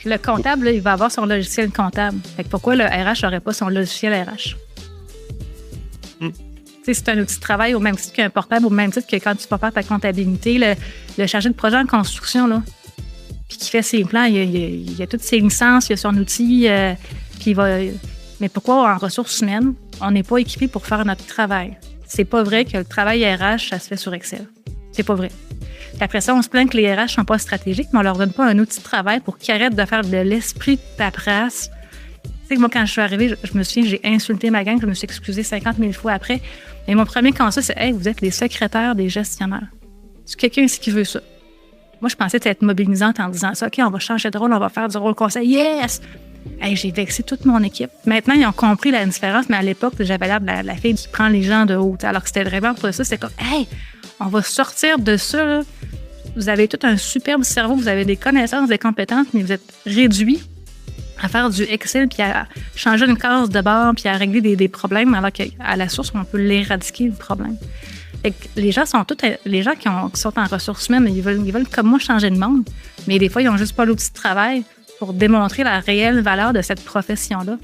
Le comptable, là, il va avoir son logiciel comptable. Fait que pourquoi le RH n'aurait pas son logiciel RH? C'est un outil de travail au même titre qu'un portable, au même titre que quand tu vas faire ta comptabilité, le chargé de projet en construction, là, puis qui fait ses plans, il a toutes ses licences, il a son outil, puis il va... Mais pourquoi en ressources humaines, on n'est pas équipé pour faire notre travail? C'est pas vrai que le travail RH, ça se fait sur Excel. C'est pas vrai. Puis après ça, on se plaint que les RH ne sont pas stratégiques, mais on leur donne pas un outil de travail pour qu'ils arrêtent de faire de l'esprit de paperasse. Tu sais, moi, quand je suis arrivée, je me souviens, j'ai insulté ma gang, je me suis excusée 50 000 fois après. Et mon premier conseil, c'est « Hey, vous êtes les secrétaires des gestionnaires. » C'est quelqu'un ici qui veut ça. Moi, je pensais être mobilisante en disant ça. « OK, on va changer de rôle, on va faire du rôle conseil. Yes! » Hey, j'ai vexé toute mon équipe. Maintenant, ils ont compris la différence, mais à l'époque, j'avais l'air de la fille qui prend les gens de haut. Alors que c'était vraiment pour ça. C'était comme « Hey, on va sortir de ça. Là. Vous avez tout un superbe cerveau, vous avez des connaissances, des compétences, mais vous êtes réduits à faire du Excel, puis à changer une case de bord, puis à régler des problèmes, alors qu'à la source, on peut l'éradiquer, le problème. Fait que les gens sont qui sont en ressources humaines, ils veulent comme moi changer de monde, mais des fois, ils n'ont juste pas l'outil de travail pour démontrer la réelle valeur de cette profession-là.